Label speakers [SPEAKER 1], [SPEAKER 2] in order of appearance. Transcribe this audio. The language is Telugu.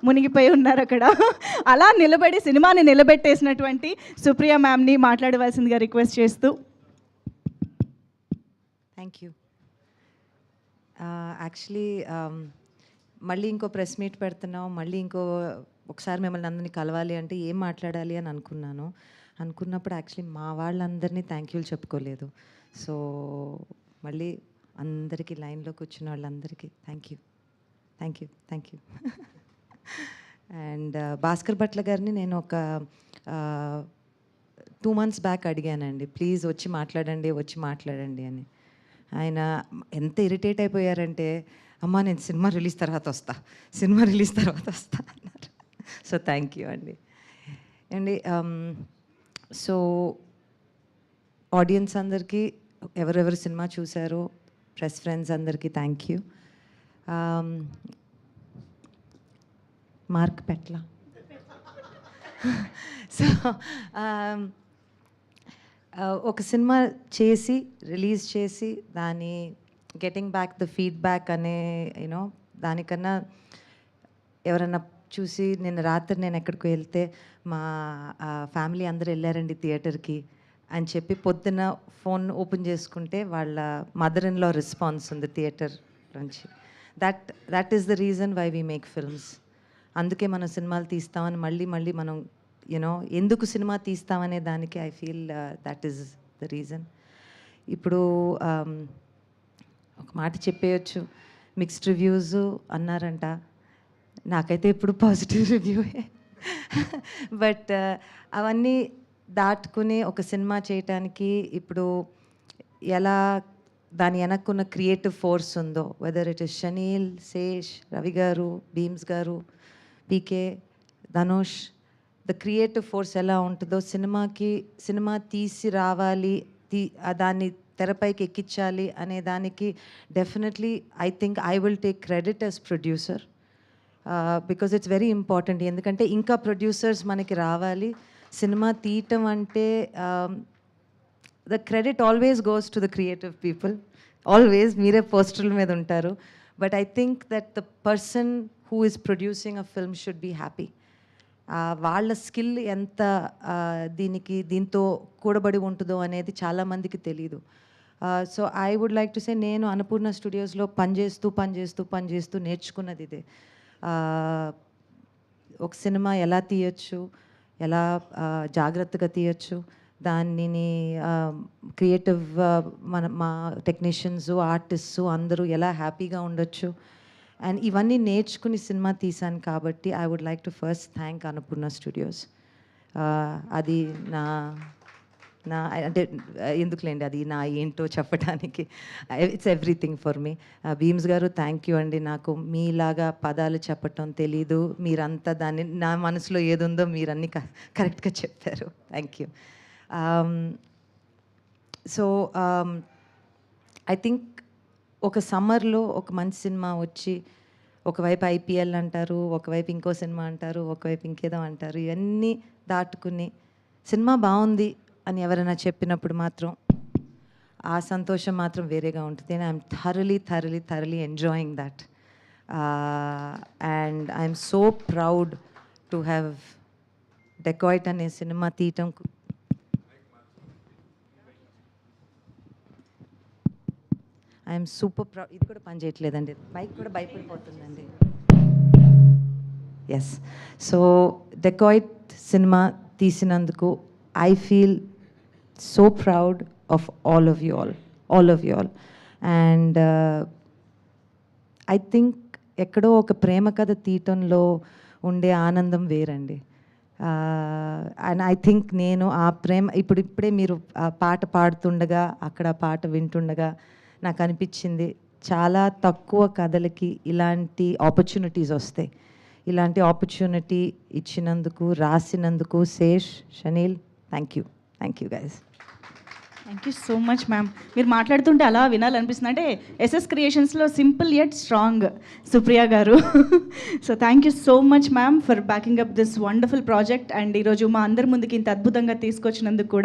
[SPEAKER 1] మునిగిపోయి ఉన్నారు అక్కడ. అలా నిలబడి సినిమాని నిలబెట్టేసినటువంటి సుప్రియ మ్యామ్ని మాట్లాడవలసిందిగా రిక్వెస్ట్ చేస్తూ.
[SPEAKER 2] Thank you. యాక్చువల్లీ మళ్ళీ ఇంకో ప్రెస్ మీట్ పెడుతున్నాం, మళ్ళీ ఒకసారి మిమ్మల్ని అందరినీ కలవాలి అంటే ఏం మాట్లాడాలి అని అనుకున్నప్పుడు యాక్చువల్లీ మా వాళ్ళందరినీ థ్యాంక్ యూలు చెప్పుకోలేదు. సో మళ్ళీ అందరికీ లైన్లో కూర్చున్న వాళ్ళందరికీ thank you. And Bhaskar Bhatla గారిని నేను ఒక 2 months బ్యాక్ అడిగానండి, ప్లీజ్ వచ్చి మాట్లాడండి అని. ఆయన ఎంత ఇరిటేట్ అయిపోయారంటే, అమ్మా నేను సినిమా రిలీజ్ తర్వాత వస్తా అన్నారు. సో థ్యాంక్ యూ అండి. సో ఆడియన్స్ అందరికీ, ఎవరెవరు సినిమా చూశారో, ప్రెస్ ఫ్రెండ్స్ అందరికీ thank you. Mark Petla. So ఒక సినిమా చేసి రిలీజ్ చేసి దాని గెటింగ్ బ్యాక్ ద ఫీడ్బ్యాక్ అనే దానికన్నా ఎవరన్నా చూసి నిన్న రాత్రి నేను ఎక్కడికి వెళ్తే మా ఫ్యామిలీ అందరూ వెళ్ళారండి థియేటర్కి అని చెప్పి పొద్దున్న ఫోన్ ఓపెన్ చేసుకుంటే వాళ్ళ మదర్ ఇన్ లా రెస్పాన్స్ ఉంది థియేటర్ నుంచి. That is the reason why we make films. అందుకే మనం సినిమాలు తీస్తామని మళ్ళీ మనం ఎందుకు సినిమా తీస్తామనే దానికి I feel that is the reason. ఇప్పుడు ఒక మాట చెప్పేయచ్చు, మిక్స్డ్ రివ్యూస్ అన్నారంట, నాకైతే ఇప్పుడు పాజిటివ్ రివ్యూయే. బట్ అవన్నీ దాటుకుని ఒక సినిమా చేయటానికి ఇప్పుడు ఎలా దాని వెనక్కున్న క్రియేటివ్ ఫోర్స్ ఉందో, whether it is Shaneel, Sesh, Ravi garu, Bheems garu, PK, Dhanush, the creative force ఎలా ఉంటుందో సినిమా తీసి రావాలి, దాన్ని తెరపైకి ఎక్కించాలి అనే దానికి definitely I think I will take credit as producer, because it's very important. ఎందుకంటే ఇంకా ప్రొడ్యూసర్స్ మనకి రావాలి. సినిమా తీయటం అంటే the credit always goes to the creative people, always. మీరే పోస్టర్ల మీద ఉంటారు, but I think that the person who is producing a film should be happy. వాళ్ళ స్కిల్ ఎంత దీంతో కూడబడి ఉంటుందో అనేది చాలామందికి తెలీదు. So I would like to say, నేను అన్నపూర్ణ స్టూడియోస్లో పనిచేస్తూ నేర్చుకున్నది ఇదే. ఒక సినిమా ఎలా తీయచ్చు, ఎలా జాగ్రత్తగా తీయచ్చు, దానిని క్రియేటివ్ మా టెక్నీషియన్స్, ఆర్టిస్ట్స్ అందరూ ఎలా హ్యాపీగా ఉండొచ్చు, అండ్ ఇవన్నీ నేర్చుకుని సినిమా తీశాను. కాబట్టి I would like to first thank Annapurna studios. అది నా అంటే ఎందుకులేండి, అది నా ఏంటో చెప్పడానికి, it's everything for me. Bheems garu thank you అండి. నాకు మీలాగా పదాలు చెప్పటం తెలీదు, మీరంతా దాన్ని నా మనసులో ఏదుందో మీరన్నీ కరెక్ట్గా చెప్పారు. Thank you. So I think ఒక సమ్మర్లో ఒక మంచి సినిమా వచ్చి, ఒకవైపు ఐపీఎల్ అంటారు, ఒకవైపు ఇంకో సినిమా అంటారు, ఒకవైపు ఇంకేదో అంటారు, ఇవన్నీ దాటుకుని సినిమా బాగుంది అని ఎవరైనా చెప్పినప్పుడు మాత్రం ఆ సంతోషం మాత్రం వేరేగా ఉంటుంది. And I'm thoroughly enjoying that. And I'm so proud to have Dacoit అనే సినిమా తీయటం. I'm super proud. ఇది కూడా పని చేయట్లేదండి, మైక్ కూడా భయపడిపోతుందండి. ఎస్. సో డెకాయిట్ సినిమా తీసినందుకు I feel so proud of all of you all. And I think ఎక్కడో ఒక ప్రేమ కథ తీయటంలో ఉండే ఆనందం వేరండి. అండ్ ఐ థింక్ నేను ఆ ప్రేమ ఇప్పుడే మీరు ఆ పాట పాడుతుండగా, అక్కడ పాట వింటుండగా నాకు అనిపించింది, చాలా తక్కువ కథలకి ఇలాంటి ఆపర్చునిటీస్ వస్తాయి. ఇలాంటి ఆపర్చునిటీ ఇచ్చినందుకు, రాసినందుకు Sesh, Shaneel, thank you guys.
[SPEAKER 1] Thank you so much ma'am. మీరు మాట్లాడుతుంటే అలా వినాలనిపిస్తుంది. అంటే ఎస్ఎస్ క్రియేషన్స్లో simple yet strong Supriya garu. So thank you so much ma'am for backing up this wonderful project. And ఈరోజు మా అందరి ముందుకి ఇంత అద్భుతంగా తీసుకొచ్చినందుకు కూడా